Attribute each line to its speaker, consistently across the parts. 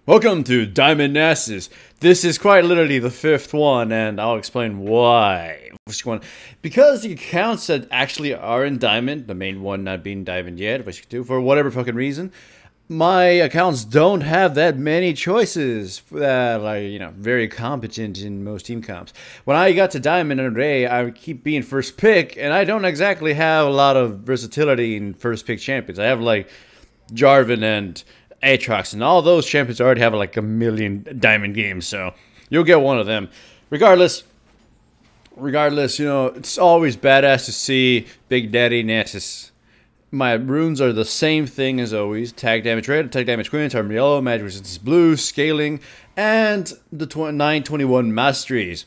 Speaker 1: Welcome to Diamond Nessus. This is quite literally the fifth one, and I'll explain why. Which one? Because the accounts that actually are in Diamond, the main one not being Diamond yet, which you can do for whatever fucking reason, my accounts don't have that many choices that are, very competent in most team comps. When I got to Diamond and Ray, I keep being first pick, and I don't exactly have a lot of versatility in first pick champions. I have like Jarvan and Aatrox, and all those champions already have like a million Diamond games, so you'll get one of them. Regardless, it's always badass to see Big Daddy Nessus. My runes are the same thing as always. Attack damage red, attack damage green, charm yellow, magic resistance blue, scaling, and the 921 masteries.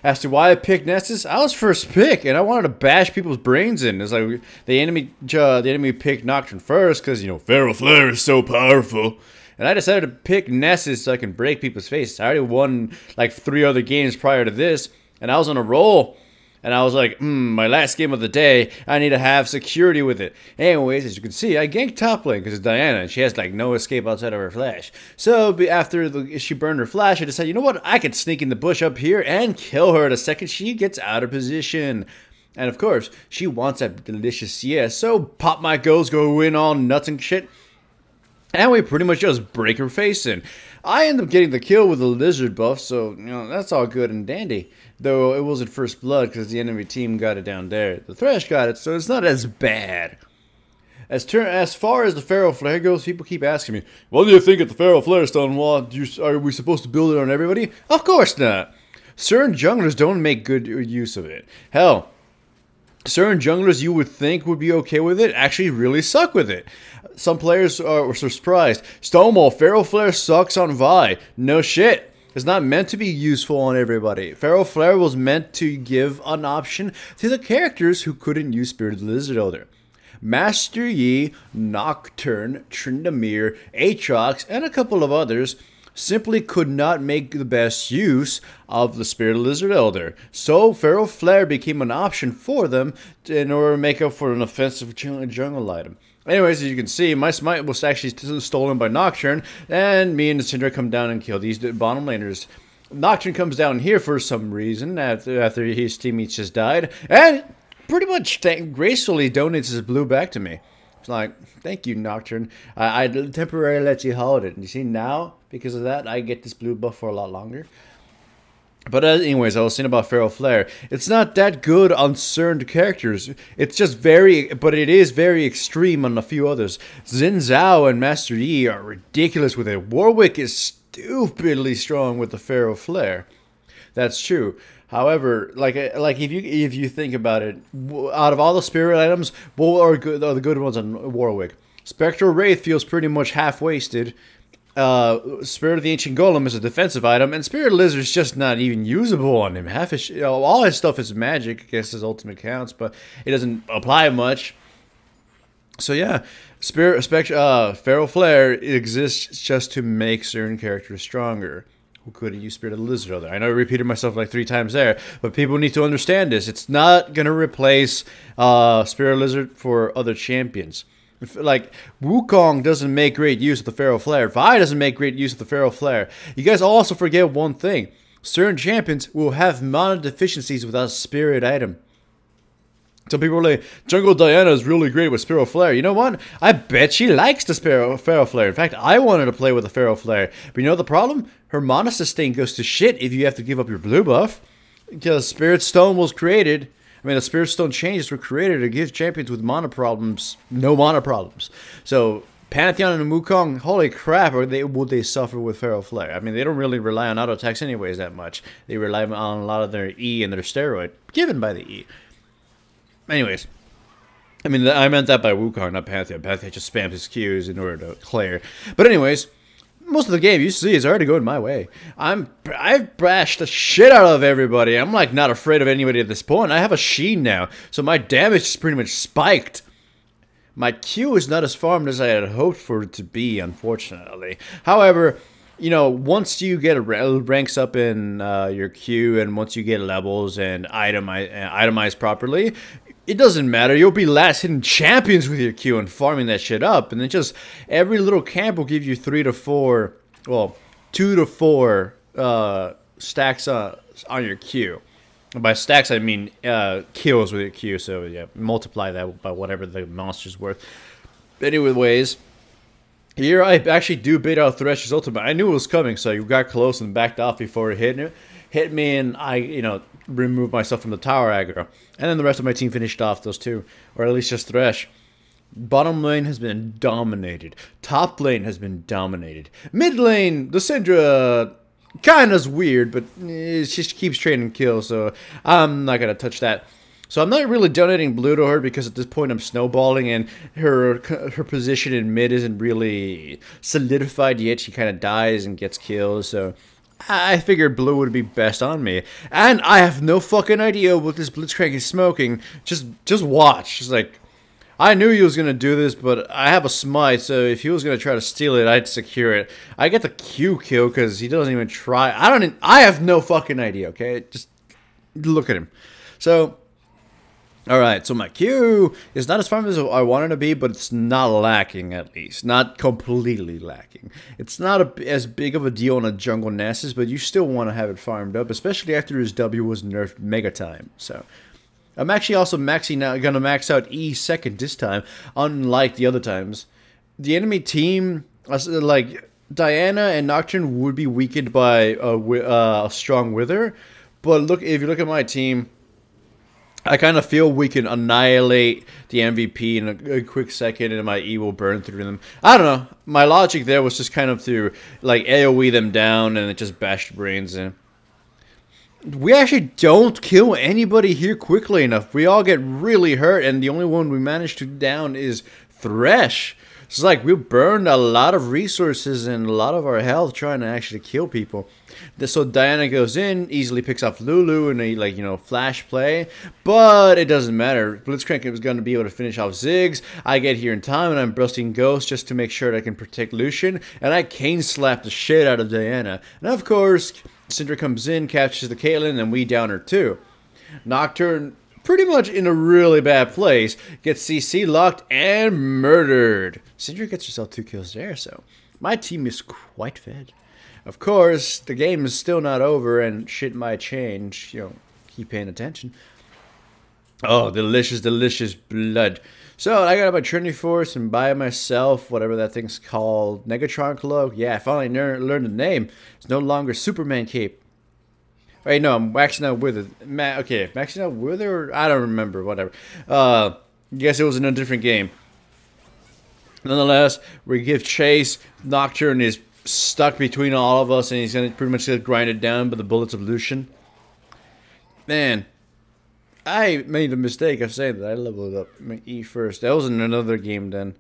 Speaker 1: As to why I picked Nessus, I was first pick, and I wanted to bash people's brains in. It's like the enemy picked Nocturne first, because, Feral Flare is so powerful. And I decided to pick Nessus so I can break people's faces. I already won, like, 3 other games prior to this, and I was on a roll. And I was like, my last game of the day, I need to have security with it. Anyways, as you can see, I ganked top lane because it's Diana, and she has like no escape outside of her flash. So after she burned her flash, I decided, you know what, I could sneak in the bush up here and kill her the second she gets out of position. And of course, she wants that delicious CS, so pop my goals, go in all nuts and shit. And we pretty much just break her face in. I end up getting the kill with the lizard buff, so, that's all good and dandy. Though it wasn't first blood because the enemy team got it down there. The Thresh got it, so it's not as bad. As far as the Feral Flare goes, people keep asking me, what do you think of the Feral Flare stone? Are we supposed to build it on everybody? Of course not. Certain junglers don't make good use of it. Hell, certain junglers you would think would be okay with it actually really suck with it. Some players were surprised. Stonewall, Feral Flare sucks on Vi. No shit. It's not meant to be useful on everybody. Feral Flare was meant to give an option to the characters who couldn't use Spirit of the Lizard Elder. Master Yi, Nocturne, Tryndamere, Aatrox, and a couple of others simply could not make the best use of the Spirit of the Lizard Elder. So Feral Flare became an option for them in order to make up for an offensive jungle item. Anyways, as you can see, my smite was actually stolen by Nocturne, and me and Syndra come down and kill these bottom laners. Nocturne comes down here for some reason after his teammates just died, and pretty much gracefully donates his blue back to me. It's like, thank you, Nocturne. I temporarily let you hold it. And you see, now, because of that, I get this blue buff for a lot longer. But anyways, I was saying about Feral Flare. It's not that good on certain characters. It's just but it is very extreme on a few others. Xin Zhao and Master Yi are ridiculous with it. Warwick is stupidly strong with the Feral Flare. That's true. However, like if you think about it, out of all the spirit items, what are the good ones on Warwick? Spectral Wraith feels pretty much half-wasted. Spirit of the Ancient Golem is a defensive item, and Spirit Lizard is just not even usable on him. All his stuff is magic, I guess his ultimate counts, but it doesn't apply much. So yeah, Feral Flare exists just to make certain characters stronger who couldn't use Spirit of the Lizard Elder. I know I repeated myself like 3 times there, but people need to understand this. It's not going to replace Spirit Lizard for other champions. Like, Wukong doesn't make great use of the Feral Flare. Vi doesn't make great use of the Feral Flare. You guys also forget one thing. Certain champions will have mana deficiencies without a spirit item. Some people are like, Jungle Diana is really great with Feral Flare. You know what? I bet she likes the Feral Flare. In fact, I wanted to play with the Feral Flare. But you know the problem? Her mana sustain goes to shit if you have to give up your blue buff. Because Spirit Stone was created... the Spirit Stone changes were created to give champions with mana problems no mana problems. So, Pantheon and Wukong, holy crap, would they suffer with Feral Flare? They don't really rely on auto attacks anyways that much. They rely on a lot of their E and their steroid, given by the E. Anyways, I meant that by Wukong, not Pantheon. Pantheon just spams his Qs in order to clear. But anyways, most of the game, you see, is already going my way. I've bashed the shit out of everybody. I'm like not afraid of anybody at this point. I have a Sheen now, so my damage is pretty much spiked. My Q is not as farmed as I had hoped for it to be, unfortunately. However, once you get ranks up in your Q, and once you get levels and itemize properly, it doesn't matter. You'll be last hitting champions with your Q and farming that shit up. And then just every little camp will give you 3 to 4 well, 2 to 4 stacks on your Q. By stacks, I mean kills with your Q. So yeah, multiply that by whatever the monster's worth. Anyways, here I actually do bait out Thresh's ultimate. I knew it was coming, so you got close and backed off before it hit me, and I removed myself from the tower aggro. And then the rest of my team finished off those two, or at least just Thresh. Bottom lane has been dominated. Top lane has been dominated. Mid lane, the Syndra, kind of's weird, but it just keeps trading kills, so I'm not gonna touch that. So I'm not really donating blue to her because at this point I'm snowballing, and her position in mid isn't really solidified yet. She kind of dies and gets kills, so I figured blue would be best on me. And I have no fucking idea what this Blitzcrank is smoking. Just watch. Just like, I knew he was going to do this, but I have a smite, so if he was going to try to steal it, I'd secure it. I get the Q kill because he doesn't even try. I have no fucking idea, okay? Just look at him. So, alright, so my Q is not as farm as I wanted to be, but it's not lacking at least. Not completely lacking. It's not as big of a deal on a jungle Nasus, but you still want to have it farmed up, especially after his W was nerfed mega time, so... I'm actually also gonna max out E second this time, unlike the other times. The enemy team, like Diana and Nocturne, would be weakened by a strong Wither, but if you look at my team, I kind of feel we can annihilate the MVP in a quick second, and my E will burn through them. I don't know. My logic there was just kind of to like AoE them down, and it just bashed brains in. We actually don't kill anybody here quickly enough. We all get really hurt, and the only one we managed to down is Thresh. It's like we burned a lot of resources and a lot of our health trying to actually kill people. So Diana goes in, easily picks off Lulu in a flash play, but it doesn't matter. Blitzcrank was going to be able to finish off Ziggs. I get here in time, and I'm busting Ghost just to make sure that I can protect Lucian, and I cane slap the shit out of Diana. And of course, Syndra comes in, captures the Caitlyn, and we down her too. Nocturne, pretty much in a really bad place, gets CC locked and murdered. Syndra gets herself 2 kills there, so my team is quite fed. Of course, the game is still not over, and shit might change. Keep paying attention. Oh, delicious, delicious blood. So, I got my Trinity Force and by myself, whatever that thing's called, Negatron Cloak. Yeah, I finally learned the name. It's no longer Superman Cape. Wait, no, I'm maxing out with it. Okay, maxing out with it, or I don't remember, whatever. Guess it was in a different game. Nonetheless, we give chase. Nocturne is stuck between all of us, and he's going to pretty much get grinded down by the bullets of Lucian. Man, I made a mistake of saying that I leveled up my E first. That was in another game then.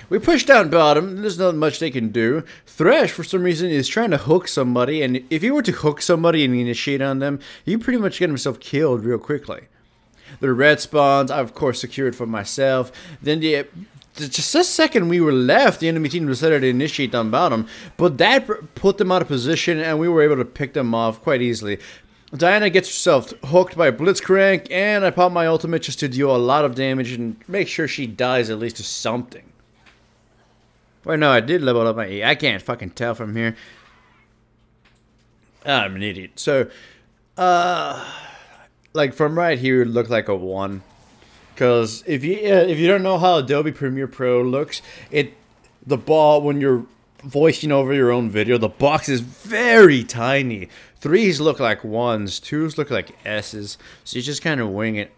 Speaker 1: We push down bottom. There's not much they can do. Thresh, for some reason, is trying to hook somebody, and if he were to hook somebody and initiate on them, he pretty much get himself killed real quickly. The red spawns, I of course secured for myself. Then just a second we were left, the enemy team decided to initiate on bottom, but that put them out of position, and we were able to pick them off quite easily. Diana gets herself hooked by Blitzcrank, and I pop my ultimate just to deal a lot of damage and make sure she dies at least to something. Wait, no, I did level up my E. I can't fucking tell from here. I'm an idiot. So, like from right here, it looked like a 1. Because if you don't know how Adobe Premiere Pro looks, the ball, when you're voicing over your own video, the box is very tiny. 3s look like 1s, 2s look like S's, so you just kind of wing it.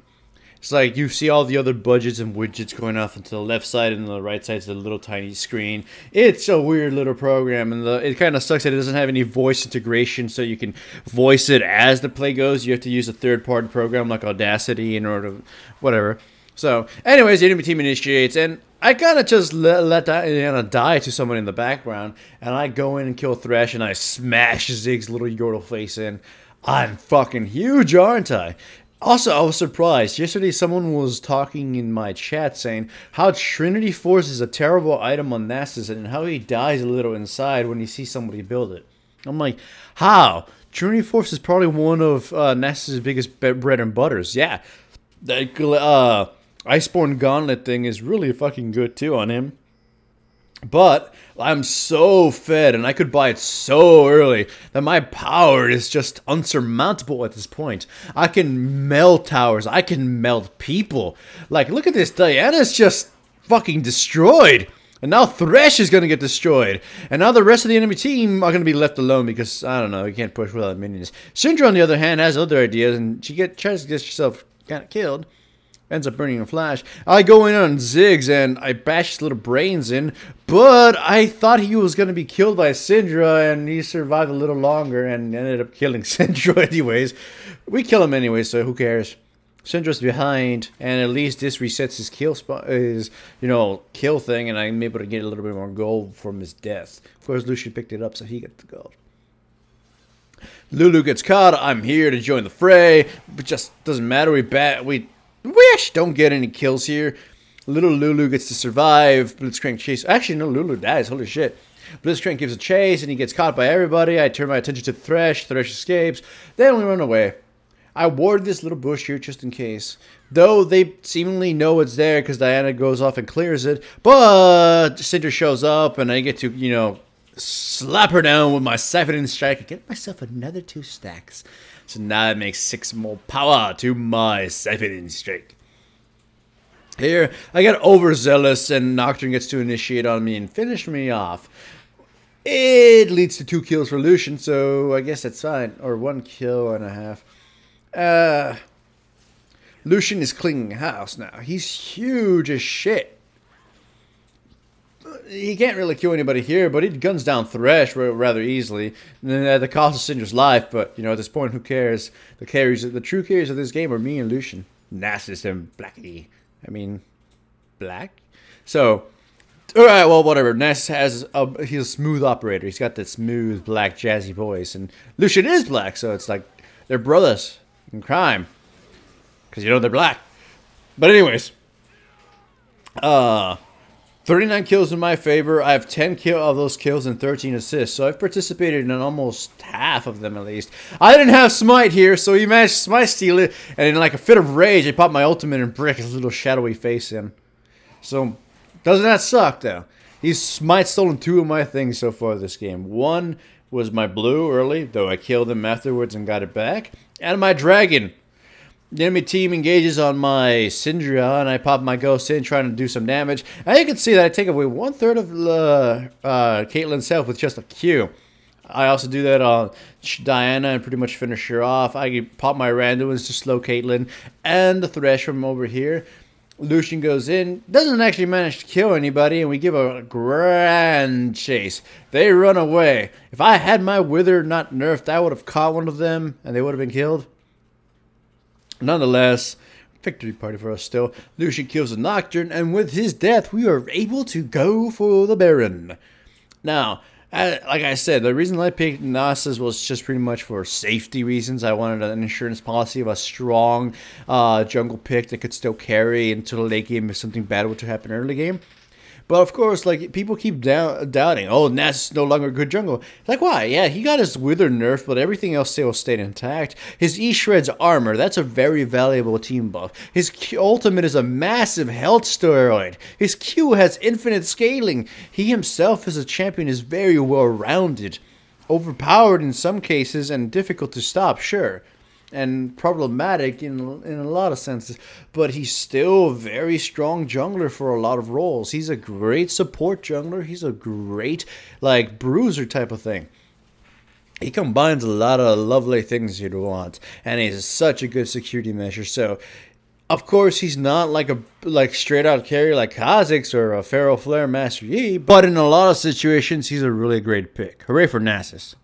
Speaker 1: It's like you see all the other budgets and widgets going off into the left side, and the right side's a little tiny screen. It's a weird little program, and it kind of sucks that it doesn't have any voice integration, so you can voice it as the play goes. You have to use a third-party program like Audacity in order to whatever. So, anyways, the enemy team initiates, and I kind of just let Diana die to someone in the background, and I go in and kill Thresh, and I smash Ziggs' little Yordle face in. I'm fucking huge, aren't I? Also, I was surprised. Yesterday, someone was talking in my chat saying how Trinity Force is a terrible item on Nasus, and how he dies a little inside when he sees somebody build it. I'm like, how? Trinity Force is probably one of Nasus' biggest bread and butters. Yeah, that Iceborne Gauntlet thing is really fucking good too on him. But I'm so fed, and I could buy it so early that my power is just unsurmountable at this point. I can melt towers. I can melt people. Like, look at this. Diana's just fucking destroyed. And now Thresh is going to get destroyed. And now the rest of the enemy team are going to be left alone because, I don't know, you can't push without minions. Syndra, on the other hand, has other ideas, and she tries to get herself kind of killed. Ends up burning a flash. I go in on Ziggs and I bash his little brains in, but I thought he was going to be killed by Syndra, and he survived a little longer and ended up killing Syndra anyways. We kill him anyway, so who cares? Syndra's behind, and at least this resets his kill spot, his, kill thing, and I'm able to get a little bit more gold from his death. Of course, Lucian picked it up, so he gets the gold. Lulu gets caught. I'm here to join the fray. It just doesn't matter. We actually don't get any kills here. Little Lulu gets to survive. Blitzcrank chase. Actually, no, Lulu dies. Holy shit. Blitzcrank gives a chase, and he gets caught by everybody. I turn my attention to Thresh. Thresh escapes. Then we run away. I ward this little bush here just in case. Though they seemingly know it's there because Diana goes off and clears it. But Syndra shows up, and I get to, slap her down with my Siphoning Strike and get myself another 2 stacks. So now it makes 6 more power to my Siphoning Strike. Here, I get overzealous, and Nocturne gets to initiate on me and finish me off. It leads to 2 kills for Lucian, so I guess that's fine. Or 1 kill and a half. Lucian is cleaning house now. He's huge as shit. He can't really kill anybody here, but he guns down Thresh rather easily. At the cost of Syndra's life, but, at this point, who cares? The true carriers of this game are me and Lucian. Nasus and Blackie. I mean, Black? So, alright, well, whatever. Nasus he's a smooth operator. He's got that smooth, black, jazzy voice. And Lucian is black, so it's like they're brothers in crime. Because, they're black. But anyways. 39 kills in my favor. I have 10 of those kills and 13 assists. So I've participated in almost half of them at least. I didn't have Smite here, so he managed to Smite steal it. And in like a fit of rage, I popped my ultimate and break his little shadowy face in. So, doesn't that suck though? He's Smite stolen 2 of my things so far this game. One was my blue early, though I killed him afterwards and got it back. And my dragon. The enemy team engages on my Syndra, and I pop my ghost in, trying to do some damage. And you can see that I take away 1/3 of Caitlyn's health with just a Q. I also do that on Diana and pretty much finish her off. I pop my randoms to slow Caitlyn and the Thresh from over here. Lucian goes in, doesn't actually manage to kill anybody, and we give a grand chase. They run away. If I had my Wither not nerfed, I would have caught one of them, and they would have been killed. Nonetheless, victory party for us still. Lucian kills the Nocturne, and with his death, we are able to go for the Baron. Now, like I said, the reason I picked Nasus was just pretty much for safety reasons. I wanted an insurance policy of a strong jungle pick that could still carry until the late game if something bad were to happen early game. But of course, like, people keep doubting, oh, Nasus is no longer a good jungle. Like, why? Yeah, he got his Wither nerfed, but everything else still stayed intact. His E shreds armor, that's a very valuable team buff. His ultimate is a massive health steroid. His Q has infinite scaling. He himself as a champion is very well-rounded. Overpowered in some cases and difficult to stop, sure. And problematic in a lot of senses, but he's still a very strong jungler for a lot of roles. He's a great support jungler. He's a great, like, bruiser type of thing. He combines a lot of lovely things you'd want, and he's such a good security measure. So, of course, he's not like a straight out carry like Kha'Zix or a Pharaoh Flare Master Yi, but in a lot of situations, he's a really great pick. Hooray for Nasus.